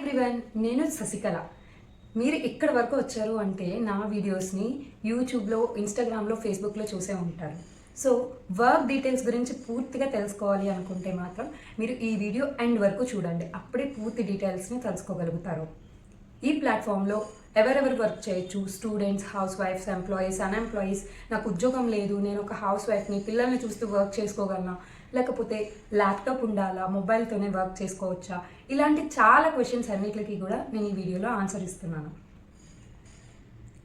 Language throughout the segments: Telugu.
ఎవ్రీవన్, నేను శశికళ. మీరు ఇక్కడ వరకు వచ్చారు అంటే నా వీడియోస్ని యూట్యూబ్లో, ఇన్స్టాగ్రామ్లో, ఫేస్బుక్లో చూసే ఉంటారు. సో వర్క్ డీటెయిల్స్ గురించి పూర్తిగా తెలుసుకోవాలి అనుకుంటే మాత్రం మీరు ఈ వీడియో ఎండ్ వరకు చూడండి. అప్పుడే పూర్తి డీటెయిల్స్ని తెలుసుకోగలుగుతారు. ఈ ప్లాట్ఫామ్లో ఎవరెవరు వర్క్ చేయొచ్చు, స్టూడెంట్స్, హౌస్ వైఫ్స్, ఎంప్లాయీస్, అన్ఎంప్లాయీస్, నాకు ఉద్యోగం లేదు, నేను ఒక హౌస్ వైఫ్ని, పిల్లల్ని చూస్తూ వర్క్ చేసుకోగలనా, లేకపోతే ల్యాప్టాప్ ఉండాలా, మొబైల్తోనే వర్క్ చేసుకోవచ్చా, ఇలాంటి చాలా క్వశ్చన్స్ అన్నిటికీ కూడా నేను ఈ వీడియోలో ఆన్సర్ ఇస్తున్నాను.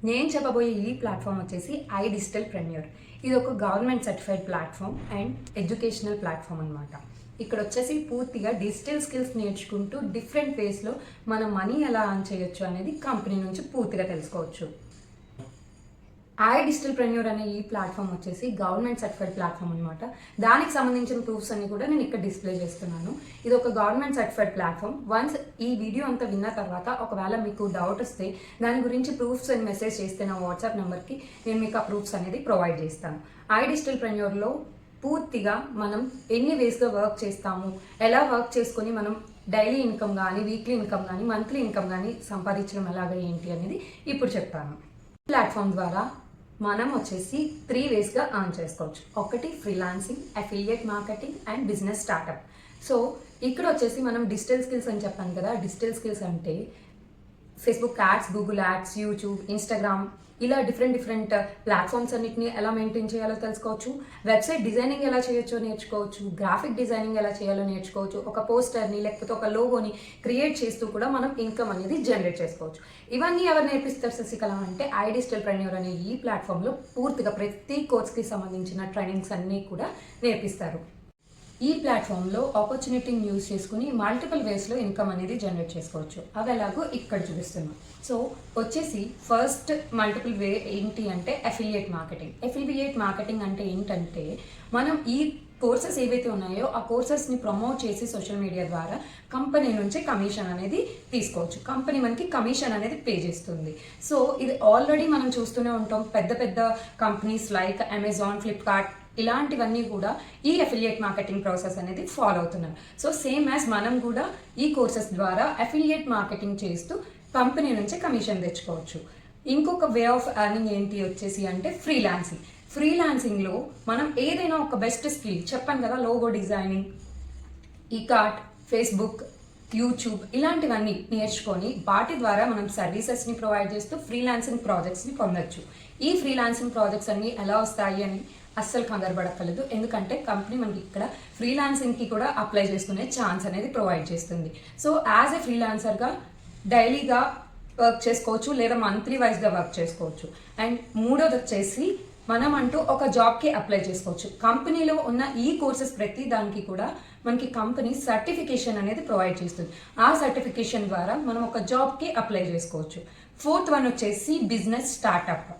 నేను చెప్పబోయే ఈ ప్లాట్ఫామ్ వచ్చేసి iDigitalPreneur. ఇది ఒక government certified platform and educational platform అనమాట. ఇక్కడ వచ్చేసి పూర్తిగా డిజిటల్ స్కిల్స్ నేర్చుకుంటూ డిఫరెంట్ వేస్లో మన మనీ ఎలా అర్న్ చేయొచ్చు అనేది కంపెనీ నుంచి పూర్తిగా తెలుసుకోవచ్చు. iDigitalPreneur అనే ఈ ప్లాట్ఫామ్ వచ్చేసి గవర్నమెంట్ సర్టిఫైడ్ ప్లాట్ఫామ్ అనమాట. దానికి సంబంధించిన ప్రూఫ్స్ అన్ని కూడా నేను ఇక్కడ డిస్ప్లే చేస్తున్నాను. ఇది ఒక గవర్నమెంట్ సర్టిఫైడ్ ప్లాట్ఫామ్. వన్స్ ఈ వీడియో అంతా విన్న తర్వాత ఒకవేళ మీకు డౌట్ వస్తే దాని గురించి ప్రూఫ్స్ అని మెసేజ్ చేస్తే నా వాట్సాప్ నెంబర్కి నేను మీకు ఆ ప్రూఫ్స్ అనేది ప్రొవైడ్ చేస్తాను. iDigitalPreneurలో పూర్తిగా మనం ఎన్ని వేస్గా వర్క్ చేస్తాము, ఎలా వర్క్ చేసుకొని మనం డైలీ ఇన్కమ్ కానీ, వీక్లీ ఇన్కమ్ కానీ, మంత్లీ ఇన్కమ్ కానీ సంపాదించడం ఎలాగ ఏంటి అనేది ఇప్పుడు చెప్తాను. ప్లాట్ఫామ్ ద్వారా మనం వచ్చేసి 3 వేస్గా అర్న్ చేసుకోవచ్చు. ఒకటి freelancing, affiliate marketing and business startup. So ఇక్కడ వచ్చేసి మనం డిజిటల్ స్కిల్స్ అని చెప్పాను కదా. డిజిటల్ స్కిల్స్ అంటే Facebook ads, Google ads, YouTube, Instagram, ఇలా డిఫరెంట్ ప్లాట్ఫామ్స్ అన్నిటిని ఎలా మెయింటైన్ చేయాలో తెలుసుకోవచ్చు. వెబ్సైట్ డిజైనింగ్ ఎలా చేయొచ్చో నేర్చుకోవచ్చు. గ్రాఫిక్ డిజైనింగ్ ఎలా చేయాలో నేర్చుకోవచ్చు. ఒక పోస్టర్ని లేకపోతే ఒక లోగోని క్రియేట్ చేస్తూ కూడా మనం ఇన్కమ్ అనేది జనరేట్ చేసుకోవచ్చు. ఇవన్నీ ఎవరు నేర్పిస్తారు శశికళ అంటే iDigitalPreneur అనే ఈ ప్లాట్ఫామ్లో పూర్తిగా ప్రతి కోర్స్కి సంబంధించిన ట్రైనింగ్స్ అన్నీ కూడా నేర్పిస్తారు. ఈ ప్లాట్ఫామ్లో ఆపర్చునిటీని యూజ్ చేసుకుని మల్టిపుల్ వేస్లో ఇన్కమ్ అనేది జనరేట్ చేసుకోవచ్చు. అవి ఎలాగో ఇక్కడ చూపిస్తున్నాం. సో వచ్చేసి ఫస్ట్ మల్టిపుల్ వే ఏంటి అంటే అఫిలియేట్ మార్కెటింగ్. అఫిలియేట్ మార్కెటింగ్ అంటే ఏంటంటే మనం ఈ కోర్సెస్ ఏవైతే ఉన్నాయో ఆ కోర్సెస్ని ప్రమోట్ చేసి సోషల్ మీడియా ద్వారా కంపెనీ నుంచి కమిషన్ అనేది తీసుకోవచ్చు. కంపెనీ మనకి కమిషన్ అనేది పే చేస్తుంది. సో ఇది ఆల్రెడీ మనం చూస్తూనే ఉంటాం. పెద్ద కంపెనీస్ లైక్ అమెజాన్, ఫ్లిప్కార్ట్ ఇలాంటివన్నీ కూడా ఈ అఫిలియేట్ మార్కెటింగ్ ప్రాసెస్ అనేది ఫాలో అవుతున్నారు. సో సేమ్ యాజ్ మనం కూడా ఈ కోర్సెస్ ద్వారా అఫిలియేట్ మార్కెటింగ్ చేస్తూ కంపెనీ నుంచి కమిషన్ తెచ్చుకోవచ్చు. ఇంకొక వే ఆఫ్ ఎర్నింగ్ ఏంటి వచ్చేసి అంటే ఫ్రీలాన్సింగ్. ఫ్రీలాన్సింగ్లో మనం ఏదైనా ఒక బెస్ట్ స్కిల్ చెప్పాను కదా, లోగో డిజైనింగ్, ఈకార్ట్, ఫేస్బుక్, యూట్యూబ్ ఇలాంటివన్నీ నేర్చుకొని వాటి ద్వారా మనం సర్వీసెస్ని ప్రొవైడ్ చేస్తూ ఫ్రీలాన్సింగ్ ప్రాజెక్ట్స్ని పొందొచ్చు. ఈ ఫ్రీలాన్సింగ్ ప్రాజెక్ట్స్ అన్నీ ఎలా వస్తాయి అని అస్సలు కంగారు పడక్కర్లేదు. ఎందుకంటే కంపెనీ మనకి ఇక్కడ ఫ్రీలాన్సింగ్కి కూడా అప్లై చేసుకునే ఛాన్స్ అనేది ప్రొవైడ్ చేస్తుంది. సో యాజ్ ఎ ఫ్రీలాన్సర్గా డైలీగా వర్క్ చేసుకోవచ్చు లేదా మంత్లీ వైజ్గా వర్క్ చేసుకోవచ్చు. అండ్ మూడోది వచ్చేసి మనం అంటూ ఒక జాబ్కి అప్లై చేసుకోవచ్చు. కంపెనీలో ఉన్న ఈ కోర్సెస్ ప్రతి దానికి కూడా మనకి కంపెనీ సర్టిఫికేషన్ అనేది ప్రొవైడ్ చేస్తుంది. ఆ సర్టిఫికేషన్ ద్వారా మనం ఒక జాబ్కి అప్లై చేసుకోవచ్చు. ఫోర్త్ వన్ వచ్చేసి బిజినెస్ స్టార్టప్.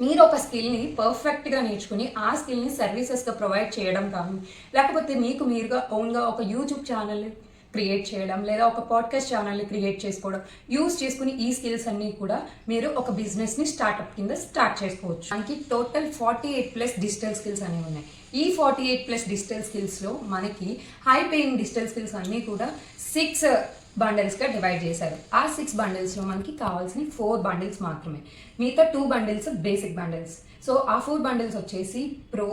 మీరు ఒక స్కిల్ని పర్ఫెక్ట్గా నేర్చుకుని ఆ స్కిల్ని సర్వీసెస్గా ప్రొవైడ్ చేయడం కానీ, లేకపోతే మీరుగా ఓన్గా ఒక యూట్యూబ్ ఛానల్ క్రియేట్ చేయడం లేదా ఒక పాడ్కాస్ట్ ఛానల్ని క్రియేట్ చేసుకోవడం యూజ్ చేసుకుని ఈ స్కిల్స్ అన్నీ కూడా మీరు ఒక బిజినెస్ని స్టార్ట్అప్ కింద స్టార్ట్ చేసుకోవచ్చు. మనకి టోటల్ 48+ డిజిటల్ స్కిల్స్ అనేవి ఉన్నాయి. ఈ 48+ డిజిటల్ స్కిల్స్లో మనకి హై పేయింగ్ డిజిటల్ స్కిల్స్ అన్నీ కూడా 6 బండిల్స్గా డివైడ్ చేశారు. ఆ 6 బండిల్స్లో మనకి కావాల్సిన 4 బండిల్స్ మాత్రమే. మిగతా 2 బండిల్స్ బేసిక్ బండిల్స్. సో ఆ 4 బండిల్స్ వచ్చేసి pro,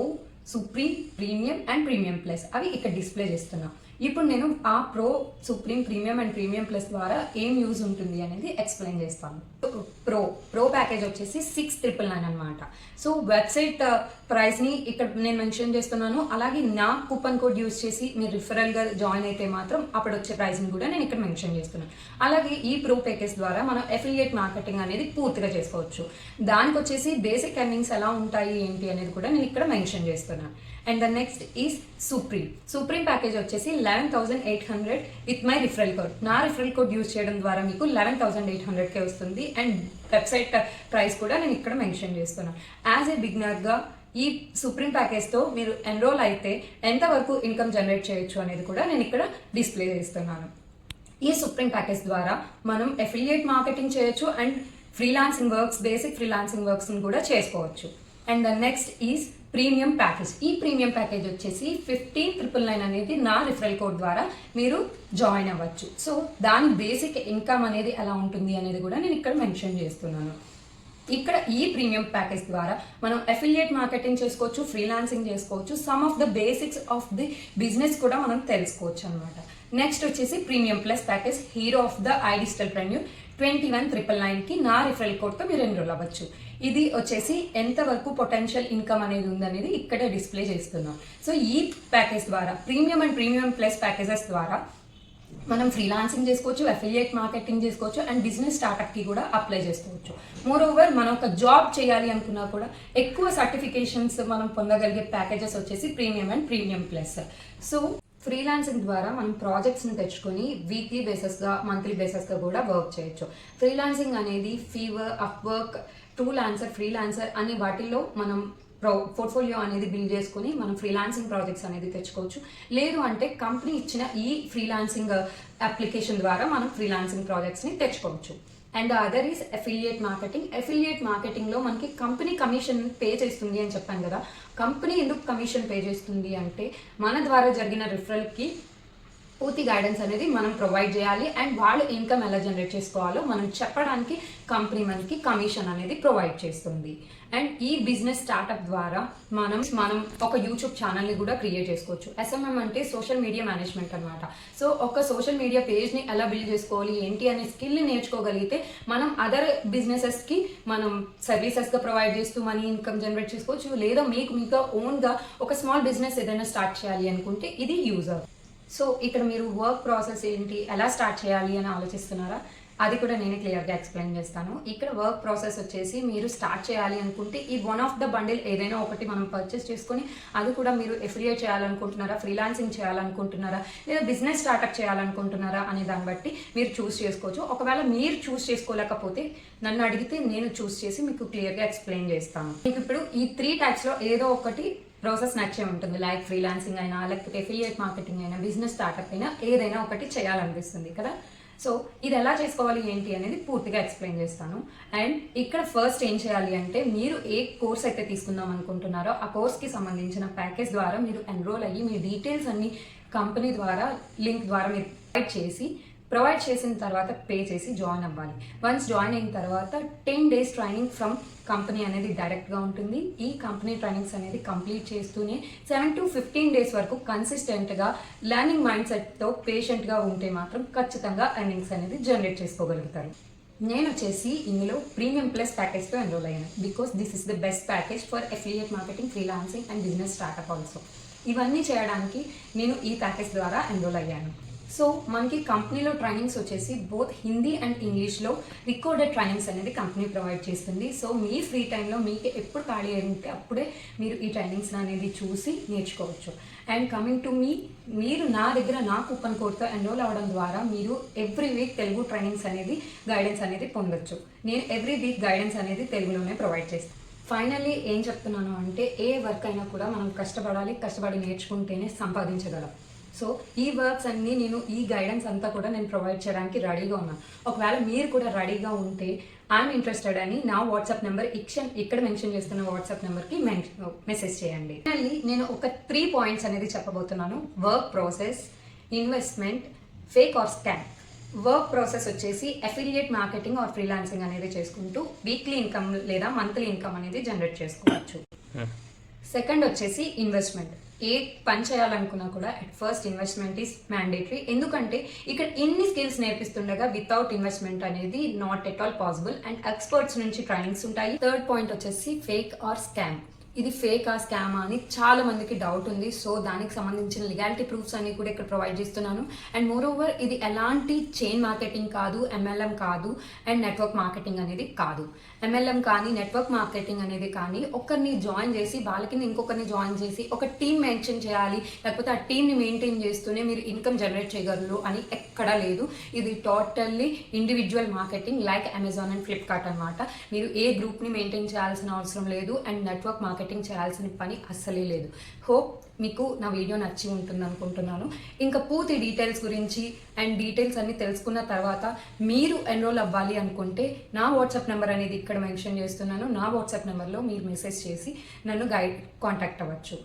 supreme, premium and premium plus. అవి ఇక్కడ డిస్ప్లే చేస్తున్నా. ఇప్పుడు నేను ఆ pro, supreme, premium and premium plus ద్వారా ఏం యూజ్ ఉంటుంది అనేది ఎక్స్ప్లెయిన్ చేస్తాను. ప్రో ప్యాకేజ్ వచ్చేసి 6,999 అనమాట. సో వెబ్సైట్ ప్రైస్ని ఇక్కడ నేను మెన్షన్ చేస్తున్నాను. అలాగే నా కూపన్ కోడ్ యూజ్ చేసి మీరు రిఫరల్గా జాయిన్ అయితే మాత్రం అప్పుడు వచ్చే ప్రైస్ని కూడా నేను ఇక్కడ మెన్షన్ చేస్తున్నాను. అలాగే ఈ ప్రో ప్యాకేజ్ ద్వారా మనం అఫిలియేట్ మార్కెటింగ్ అనేది పూర్తిగా చేసుకోవచ్చు. దానికి వచ్చేసి బేసిక్ ఎర్నింగ్స్ ఎలా ఉంటాయి ఏంటి అనేది కూడా నేను ఇక్కడ మెన్షన్ చేస్తున్నాను. And the next is supreme package వచ్చేసి 11,800 విత్ మై రిఫరల్ కోడ్. నా రిఫరల్ కోడ్ యూజ్ చేయడం ద్వారా మీకు 11,800కే వస్తుంది. అండ్ వెబ్సైట్ ప్రైస్ కూడా నేను ఇక్కడ మెన్షన్ చేస్తున్నాను. యాజ్ ఏ బిగినర్గా ఈ సుప్రీం ప్యాకేజ్తో మీరు ఎన్రోల్ అయితే ఎంతవరకు ఇన్కమ్ జనరేట్ చేయొచ్చు అనేది కూడా నేను ఇక్కడ డిస్ప్లే చేస్తున్నాను. ఈ సుప్రీం ప్యాకేజ్ ద్వారా మనం అఫిలియేట్ మార్కెటింగ్ చేయొచ్చు and freelancing works, basic freelancing వర్క్స్ని కూడా చేసుకోవచ్చు. And the next is premium package. ఈ ప్రీమియం ప్యాకేజ్ వచ్చేసి 15,999 అనేది నా రిఫరల్ కోడ్ ద్వారా మీరు జాయిన్ అవ్వచ్చు. సో దాని బేసిక్ ఇన్కమ్ అనేది ఎలా ఉంటుంది అనేది కూడా నేను ఇక్కడ మెన్షన్ చేస్తున్నాను. ఇక్కడ ఈ ప్రీమియం ప్యాకేజ్ ద్వారా మనం అఫిలియేట్ మార్కెటింగ్ చేసుకోవచ్చు, ఫ్రీలాన్సింగ్ చేసుకోవచ్చు, some of the basics of the business కూడా మనం తెలుసుకోవచ్చు అనమాట. నెక్స్ట్ వచ్చేసి premium plus package hero of the iDigitalpreneur 21,999కి నా రిఫరల్ కోడ్తో మీరు ఎన్రోల్ అవ్వచ్చు. ఇది వచ్చేసి ఎంతవరకు పొటెన్షియల్ ఇన్కమ్ అనేది ఉందనేది ఇక్కడ డిస్ప్లే చేస్తున్నాం. సో ఈ ప్యాకేజ్ ద్వారా premium and premium plus packages ద్వారా మనం ఫ్రీలాన్సింగ్ చేసుకోవచ్చు, అఫిలియేట్ మార్కెటింగ్ చేసుకోవచ్చు అండ్ బిజినెస్ స్టార్ట్అప్కి కూడా అప్లై చేసుకోవచ్చు. మోర్ ఓవర్ మనం ఒక జాబ్ చేయాలి అనుకున్నా కూడా ఎక్కువ సర్టిఫికేషన్స్ మనం పొందగలిగే ప్యాకేజెస్ వచ్చేసి premium and premium plus. So freelancing ద్వారా మనం ప్రాజెక్ట్స్ని తెచ్చుకొని వీక్లీ బేసెస్గా, మంత్లీ బేసెస్గా కూడా వర్క్ చేయొచ్చు. ఫ్రీలాన్సింగ్ అనేది ఫీవర్, అప్వర్క్, ట్రూలాన్సర్, ఫ్రీలాన్సర్ అనే వాటిల్లో మనం పోర్ట్ఫోలియో అనేది బిల్డ్ చేసుకుని మనం ఫ్రీలాన్సింగ్ ప్రాజెక్ట్స్ అనేది తెచ్చుకోవచ్చు. లేదు అంటే కంపెనీ ఇచ్చిన ఈ ఫ్రీలాన్సింగ్ అప్లికేషన్ ద్వారా మనం ఫ్రీలాన్సింగ్ ప్రాజెక్ట్స్ని తెచ్చుకోవచ్చు. And other is affiliate marketing. Affiliate మార్కెటింగ్లో మనకి కంపెనీ కమిషన్ పే చేస్తుంది అని చెప్పాను కదా. కంపెనీ ఎందుకు కమిషన్ పే చేస్తుంది అంటే మన ద్వారా జరిగిన రిఫరల్కి పూర్తి గైడెన్స్ అనేది మనం ప్రొవైడ్ చేయాలి అండ్ వాళ్ళు ఇన్కమ్ ఎలా జనరేట్ చేసుకోవాలో మనం చెప్పడానికి కంపెనీ మనకి కమిషన్ అనేది ప్రొవైడ్ చేస్తుంది. అండ్ ఈ బిజినెస్ స్టార్ట్అప్ ద్వారా మనం ఒక యూట్యూబ్ ఛానల్ని కూడా క్రియేట్ చేసుకోవచ్చు. SMM అంటే సోషల్ మీడియా మేనేజ్మెంట్ అనమాట. సో ఒక సోషల్ మీడియా పేజ్ని ఎలా బిల్డ్ చేసుకోవాలి ఏంటి అనే స్కిల్ని నేర్చుకోగలిగితే మనం అదర్ బిజినెసెస్కి మనం సర్వీసెస్గా ప్రొవైడ్ చేస్తూ మనీ ఇన్కమ్ జనరేట్ చేసుకోవచ్చు. లేదా మీకు ఓన్గా ఒక స్మాల్ బిజినెస్ ఏదైనా స్టార్ట్ చేయాలి అనుకుంటే ఇది యూజ్ అవుతుంది. సో ఇక్కడ మీరు వర్క్ ప్రాసెస్ ఏంటి, ఎలా స్టార్ట్ చేయాలి అని ఆలోచిస్తున్నారా? అది కూడా నేనే క్లియర్గా ఎక్స్ప్లెయిన్ చేస్తాను. ఇక్కడ వర్క్ ప్రాసెస్ వచ్చేసి మీరు స్టార్ట్ చేయాలి అనుకుంటే ఈ వన్ ఆఫ్ ద బండిల్ ఏదైనా ఒకటి మనం పర్చేస్ చేసుకొని అది కూడా మీరు ఎఫిలియేట్ చేయాలనుకుంటున్నారా, ఫ్రీలాన్సింగ్ చేయాలనుకుంటున్నారా, లేదా బిజినెస్ స్టార్ట్అప్ చేయాలనుకుంటున్నారా అనే దాన్ని బట్టి మీరు చూస్ చేసుకోవచ్చు. ఒకవేళ మీరు చూస్ చేసుకోలేకపోతే నన్ను అడిగితే నేను చూస్ చేసి మీకు క్లియర్గా ఎక్స్ప్లెయిన్ చేస్తాను. మీకు ఇప్పుడు ఈ 3 టైప్స్లో ఏదో ఒకటి ప్రాసెస్ నచ్చే ఉంటుంది. లైక్ ఫ్రీలాన్సింగ్ అయినా, లేకపోతే ఎఫిలియేట్ మార్కెటింగ్ అయినా, బిజినెస్ స్టార్ట్అప్ అయినా ఏదైనా ఒకటి చేయాలనిపిస్తుంది కదా. సో ఇది ఎలా చేసుకోవాలి ఏంటి అనేది పూర్తిగా ఎక్స్ప్లెయిన్ చేస్తాను. అండ్ ఇక్కడ ఫస్ట్ ఏం చేయాలి అంటే మీరు ఏ కోర్స్ అయితే తీసుకుందాం అనుకుంటున్నారో ఆ కోర్స్కి సంబంధించిన ప్యాకేజ్ ద్వారా మీరు ఎన్రోల్ అయ్యి మీ డీటెయిల్స్ అన్ని కంపెనీ ద్వారా లింక్ ద్వారా మీరు ప్రొవైడ్ చేసిన తర్వాత పే చేసి జాయిన్ అవ్వాలి. వన్స్ జాయిన్ అయిన తర్వాత 10 days ట్రైనింగ్ ఫ్రమ్ కంపెనీ అనేది డైరెక్ట్గా ఉంటుంది. ఈ కంపెనీ ట్రైనింగ్స్ అనేది కంప్లీట్ చేస్తూనే 7 to 15 days వరకు కన్సిస్టెంట్గా లెర్నింగ్ మైండ్ సెట్తో పేషెంట్గా ఉంటే మాత్రం ఖచ్చితంగా ఎర్నింగ్స్ అనేది జనరేట్ చేసుకోగలుగుతారు. నేను వచ్చేసి ఇందులో ప్రీమియం ప్లస్ ప్యాకేజ్తో ఎన్రోల్ అయ్యాను. Because this is the best package for affiliate marketing, freelancing and business startup also. ఇవన్నీ చేయడానికి నేను ఈ ప్యాకేజ్ ద్వారా ఎన్రోల్ అయ్యాను. సో మనకి కంపెనీలో ట్రైనింగ్స్ వచ్చేసి బోత్ హిందీ అండ్ ఇంగ్లీష్లో రికార్డెడ్ ట్రైనింగ్స్ అనేది కంపెనీ ప్రొవైడ్ చేస్తుంది. సో మీ ఫ్రీ టైంలో మీకు ఎప్పుడు ఖాళీ ఉంటే అప్పుడే మీరు ఈ ట్రైనింగ్స్ అనేది చూసి నేర్చుకోవచ్చు. అండ్ కమింగ్ టు మీరు నా దగ్గర నా కూపన్ కోడ్తో ఎన్రోల్ అవ్వడం ద్వారా మీరు ఎవ్రీ వీక్ తెలుగు ట్రైనింగ్స్ అనేది గైడెన్స్ అనేది పొందొచ్చు. నేను ఎవ్రీ వీక్ గైడెన్స్ అనేది తెలుగులోనే ప్రొవైడ్ చేస్తాను. ఫైనల్లీ ఏం చెప్తున్నాను అంటే ఏ వర్క్ అయినా కూడా మనం కష్టపడి నేర్చుకుంటేనే సంపాదించగలం. సో ఈ వర్క్స్ అన్నీ ఈ గైడెన్స్ అంతా కూడా నేను ప్రొవైడ్ చేయడానికి రెడీగా ఉన్నాను. ఒకవేళ మీరు కూడా రెడీగా ఉంటే ఐఎమ్ ఇంట్రెస్టెడ్ అని నా వాట్సాప్ నెంబర్ ఇక్కడ మెన్షన్ చేస్తున్న వాట్సాప్ నెంబర్కి మెసేజ్ చేయండి. ఫైనల్లీ నేను ఒక 3 points అనేది చెప్పబోతున్నాను. Work process, investment, fake are scam. Work process వచ్చేసి అఫిలియేట్ మార్కెటింగ్ ఆర్ ఫ్రీలాన్సింగ్ అనేది చేసుకుంటూ వీక్లీ ఇన్కమ్ లేదా మంత్లీ ఇన్కమ్ అనేది జనరేట్ చేసుకోవచ్చు. సెకండ్ వచ్చేసి ఇన్వెస్ట్మెంట్. ఏ పని చేయాలనుకున్నా కూడా at first investment is mandatory. ఎందుకంటే ఇక్కడ ఎన్ని స్కిల్స్ నేర్పిస్తుండగా వితౌట్ ఇన్వెస్ట్మెంట్ అనేది not at all possible. And experts నుంచి ట్రైనింగ్స్ ఉంటాయి. థర్డ్ పాయింట్ వచ్చేసి ఫేక్ ఆర్ స్కామ్. ఇది ఫేక్ ఆ స్కామా అని చాలా మందికి డౌట్ ఉంది. సో దానికి సంబంధించిన లీగాలిటీ ప్రూఫ్స్ అన్ని కూడా ఇక్కడ ప్రొవైడ్ చేస్తున్నాను. అండ్ మోర్ ఓవర్ ఇది ఎలాంటి చైన్ మార్కెటింగ్ కాదు, MLM కాదు, అండ్ నెట్వర్క్ మార్కెటింగ్ అనేది కాదు. MLM కానీ నెట్వర్క్ మార్కెటింగ్ అనేది కానీ ఒకరిని జాయిన్ చేసి వాళ్ళకి ఇంకొకరిని జాయిన్ చేసి ఒక టీమ్ మెయింటైన్ చేయాలి, లేకపోతే ఆ టీమ్ని మెయింటైన్ చేస్తూనే మీరు ఇన్కమ్ జనరేట్ చేయగలరు అని ఎక్కడా లేదు. ఇది totally individual marketing like Amazon and Flipkart అనమాట. మీరు ఏ గ్రూప్ని మెయింటైన్ చేయాల్సిన అవసరం లేదు. అండ్ నెట్వర్క్ మార్కెటింగ్ మార్కెటింగ్ చేయాల్సిన పని అస్సలే లేదు. హోప్ మీకు నా వీడియో నచ్చి ఉంటుంది అనుకుంటున్నాను. ఇంకా పూర్తి డీటెయిల్స్ గురించి అండ్ డీటెయిల్స్ అన్ని తెలుసుకున్న తర్వాత మీరు ఎన్రోల్ అవ్వాలి అనుకుంటే నా వాట్సాప్ నెంబర్ అనేది ఇక్కడ మెన్షన్ చేస్తున్నాను. నా వాట్సాప్ నెంబర్లో మీరు మెసేజ్ చేసి నన్ను కాంటాక్ట్ అవ్వచ్చు.